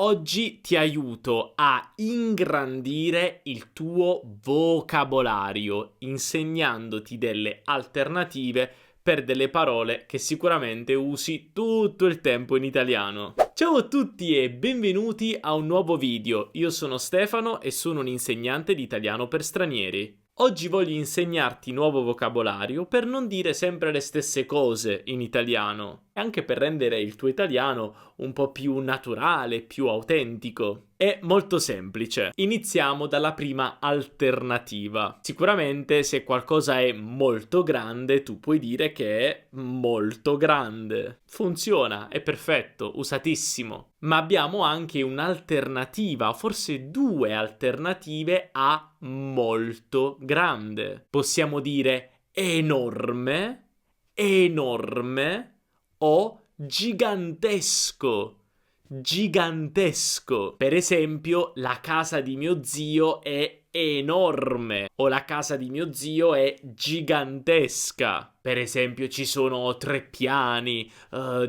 Oggi ti aiuto a ingrandire il tuo vocabolario, insegnandoti delle alternative per delle parole che sicuramente usi tutto il tempo in italiano. Ciao a tutti e benvenuti a un nuovo video. Io sono Stefano e sono un insegnante di italiano per stranieri. Oggi voglio insegnarti nuovo vocabolario per non dire sempre le stesse cose in italiano e anche per rendere il tuo italiano un po' più naturale, più autentico. È molto semplice. Iniziamo dalla prima alternativa. Sicuramente se qualcosa è molto grande, tu puoi dire che è molto grande. Funziona, è perfetto, usatissimo. Ma abbiamo anche un'alternativa, forse due alternative a molto grande. Possiamo dire enorme, enorme o gigantesco. Gigantesco. Per esempio, la casa di mio zio è enorme o la casa di mio zio è gigantesca. Per esempio, ci sono 3 piani,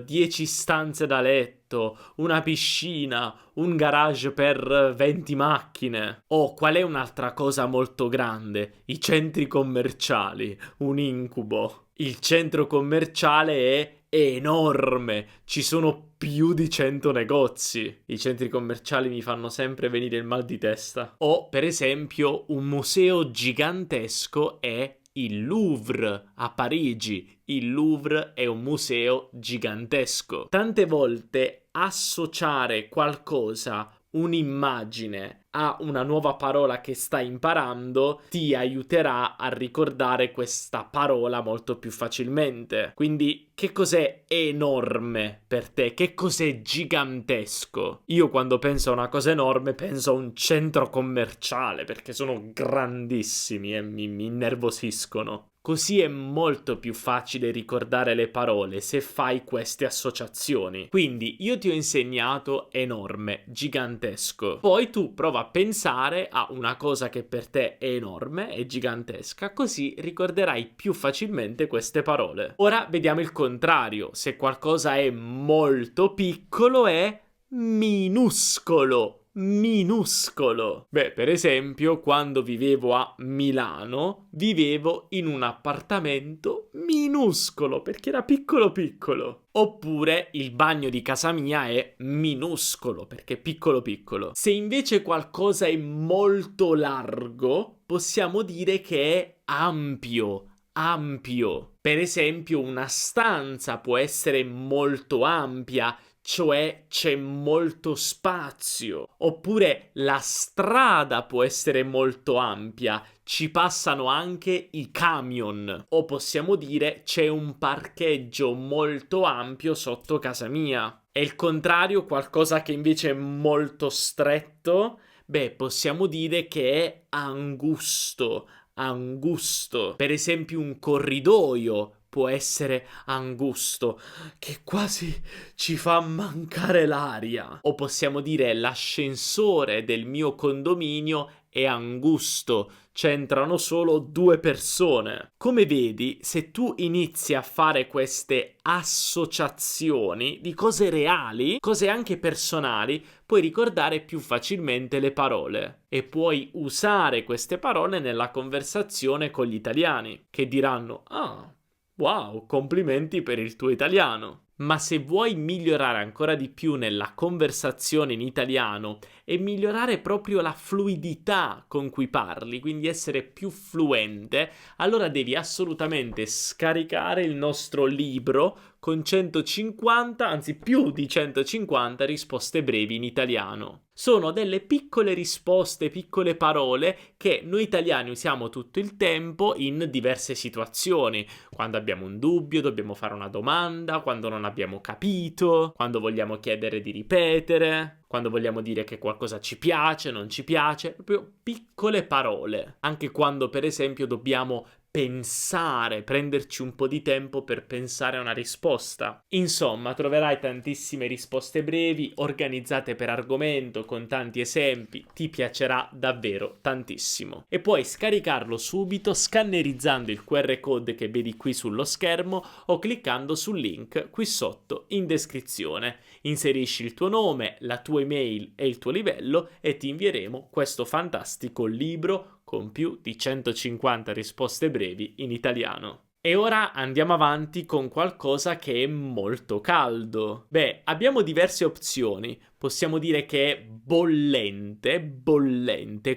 10 stanze da letto, una piscina, un garage per 20 macchine. O qual è un'altra cosa molto grande? I centri commerciali, un incubo. Il centro commerciale è enorme, ci sono più di 100 negozi. I centri commerciali mi fanno sempre venire il mal di testa. O, per esempio, un museo gigantesco è il Louvre a Parigi. Il Louvre è un museo gigantesco. Tante volte associare qualcosa, un'immagine, a una nuova parola che stai imparando ti aiuterà a ricordare questa parola molto più facilmente. Quindi, che cos'è enorme per te? Che cos'è gigantesco? Io quando penso a una cosa enorme penso a un centro commerciale perché sono grandissimi e mi innervosiscono. Così è molto più facile ricordare le parole se fai queste associazioni. Quindi io ti ho insegnato enorme, gigantesco. Poi tu prova a pensare a una cosa che per te è enorme e gigantesca, così ricorderai più facilmente queste parole. Ora vediamo il contrario. Se qualcosa è molto piccolo è minuscolo. Minuscolo. Beh, per esempio, quando vivevo a Milano, vivevo in un appartamento minuscolo, perché era piccolo piccolo. Oppure il bagno di casa mia è minuscolo, perché è piccolo piccolo. Se invece qualcosa è molto largo, possiamo dire che è ampio. Ampio. Per esempio, una stanza può essere molto ampia, cioè c'è molto spazio. Oppure la strada può essere molto ampia, ci passano anche i camion. O possiamo dire c'è un parcheggio molto ampio sotto casa mia. E il contrario, qualcosa che invece è molto stretto, beh, possiamo dire che è angusto. Angusto. Per esempio un corridoio può essere angusto, che quasi ci fa mancare l'aria. O possiamo dire l'ascensore del mio condominio è angusto, c'entrano solo 2 persone. Come vedi, se tu inizi a fare queste associazioni di cose reali, cose anche personali, puoi ricordare più facilmente le parole e puoi usare queste parole nella conversazione con gli italiani, che diranno: "Ah, wow, complimenti per il tuo italiano". Ma se vuoi migliorare ancora di più nella conversazione in italiano e migliorare proprio la fluidità con cui parli, quindi essere più fluente, allora devi assolutamente scaricare il nostro libro con 150, anzi più di 150 risposte brevi in italiano. Sono delle piccole risposte, piccole parole che noi italiani usiamo tutto il tempo in diverse situazioni. Quando abbiamo un dubbio, dobbiamo fare una domanda, quando non abbiamo capito, quando vogliamo chiedere di ripetere, quando vogliamo dire che qualcosa ci piace, non ci piace, proprio piccole parole. Anche quando, per esempio, dobbiamo pensare, prenderci un po' di tempo per pensare a una risposta. Insomma, troverai tantissime risposte brevi, organizzate per argomento, con tanti esempi, ti piacerà davvero tantissimo. E puoi scaricarlo subito scannerizzando il QR code che vedi qui sullo schermo o cliccando sul link qui sotto in descrizione. Inserisci il tuo nome, la tua email e il tuo livello e ti invieremo questo fantastico libro con più di 150 risposte brevi in italiano. E ora andiamo avanti con qualcosa che è molto caldo. Beh, abbiamo diverse opzioni. Possiamo dire che è bollente,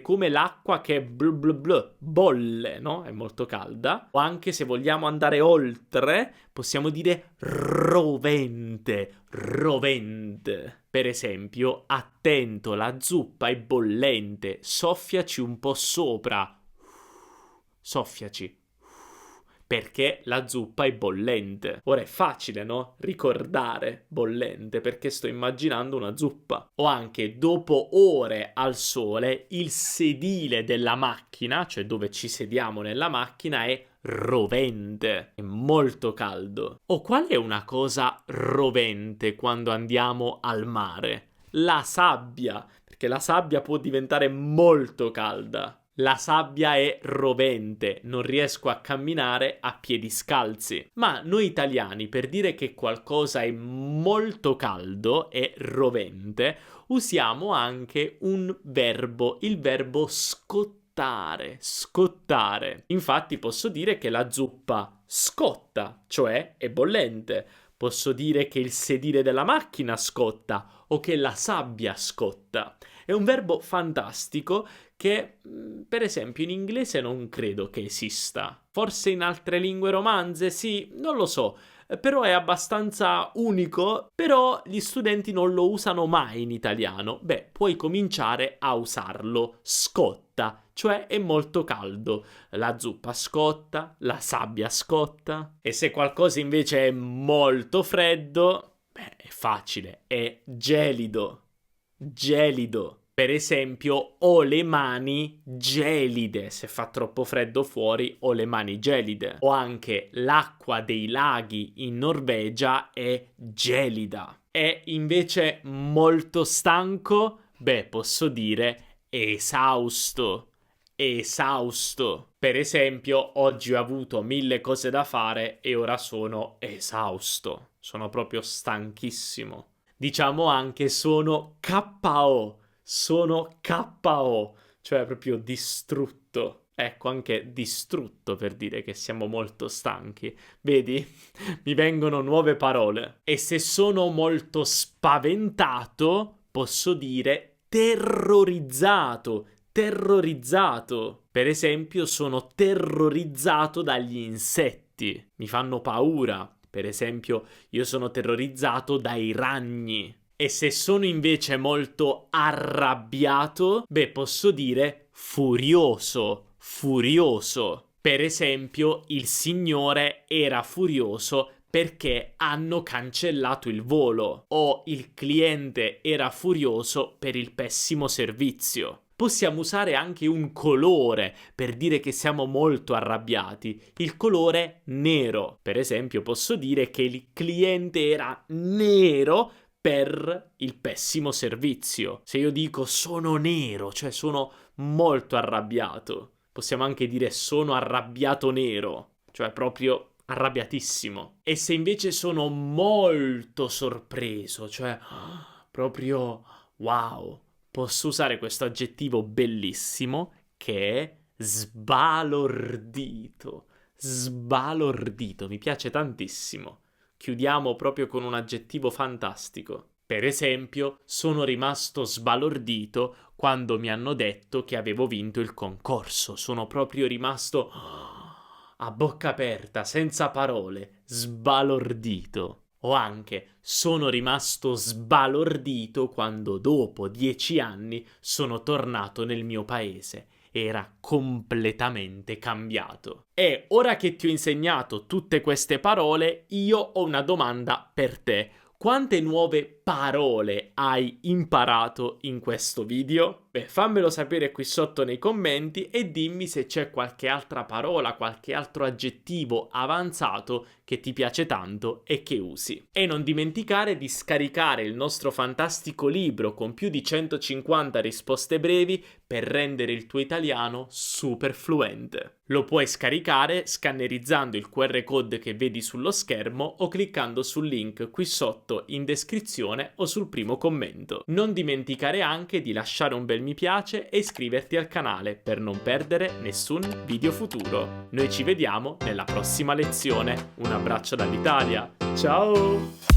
come l'acqua che bolle, no? È molto calda. O anche se vogliamo andare oltre, possiamo dire rovente. Per esempio, attento, la zuppa è bollente, soffiaci un po' sopra. Soffiaci. Perché la zuppa è bollente. Ora è facile, no? Ricordare bollente, perché sto immaginando una zuppa. O anche dopo ore al sole, il sedile della macchina, cioè dove ci sediamo nella macchina, è rovente, è molto caldo. O qual è una cosa rovente quando andiamo al mare? La sabbia, perché la sabbia può diventare molto calda. La sabbia è rovente, non riesco a camminare a piedi scalzi. Ma noi italiani, per dire che qualcosa è molto caldo e rovente, usiamo anche un verbo, il verbo scottare. Infatti posso dire che la zuppa scotta, cioè è bollente. Posso dire che il sedile della macchina scotta o che la sabbia scotta. È un verbo fantastico che, per esempio, in inglese non credo che esista. Forse in altre lingue romanze, sì, non lo so, però è abbastanza unico, però gli studenti non lo usano mai in italiano. Beh, puoi cominciare a usarlo. Scotta, cioè è molto caldo. La zuppa scotta, la sabbia scotta. E se qualcosa invece è molto freddo, beh, è facile, è gelido. Per esempio, ho le mani gelide. Se fa troppo freddo fuori, ho le mani gelide. O anche l'acqua dei laghi in Norvegia è gelida. È invece molto stanco? Beh, posso dire esausto. Per esempio, oggi ho avuto 1000 cose da fare e ora sono esausto. Sono proprio stanchissimo. Diciamo anche sono KO, cioè proprio distrutto. Ecco, anche distrutto per dire che siamo molto stanchi. Vedi? Mi vengono nuove parole. E se sono molto spaventato, posso dire terrorizzato. Per esempio, sono terrorizzato dagli insetti. Mi fanno paura. Per esempio, io sono terrorizzato dai ragni. E se sono invece molto arrabbiato, beh, posso dire furioso. Per esempio, il signore era furioso perché hanno cancellato il volo. O il cliente era furioso per il pessimo servizio. Possiamo usare anche un colore per dire che siamo molto arrabbiati. Il colore nero. Per esempio, posso dire che il cliente era nero per il pessimo servizio. Se io dico sono nero, cioè sono molto arrabbiato. Possiamo anche dire sono arrabbiato nero, cioè proprio arrabbiatissimo. E se invece sono molto sorpreso, cioè proprio wow, posso usare questo aggettivo bellissimo che è sbalordito. Mi piace tantissimo. Chiudiamo proprio con un aggettivo fantastico. Per esempio, sono rimasto sbalordito quando mi hanno detto che avevo vinto il concorso. Sono proprio rimasto a bocca aperta, senza parole, sbalordito. O anche sono rimasto sbalordito quando dopo 10 anni sono tornato nel mio paese. Era completamente cambiato. E ora che ti ho insegnato tutte queste parole, io ho una domanda per te. Quante nuove parole hai imparato in questo video? Beh, fammelo sapere qui sotto nei commenti e dimmi se c'è qualche altra parola, qualche altro aggettivo avanzato che ti piace tanto e che usi. E non dimenticare di scaricare il nostro fantastico libro con più di 150 risposte brevi per rendere il tuo italiano super fluente. Lo puoi scaricare scannerizzando il QR code che vedi sullo schermo o cliccando sul link qui sotto in descrizione o sul primo commento. Non dimenticare anche di lasciare un bel mi piace e iscriverti al canale per non perdere nessun video futuro. Noi ci vediamo nella prossima lezione. Un abbraccio dall'Italia. Ciao!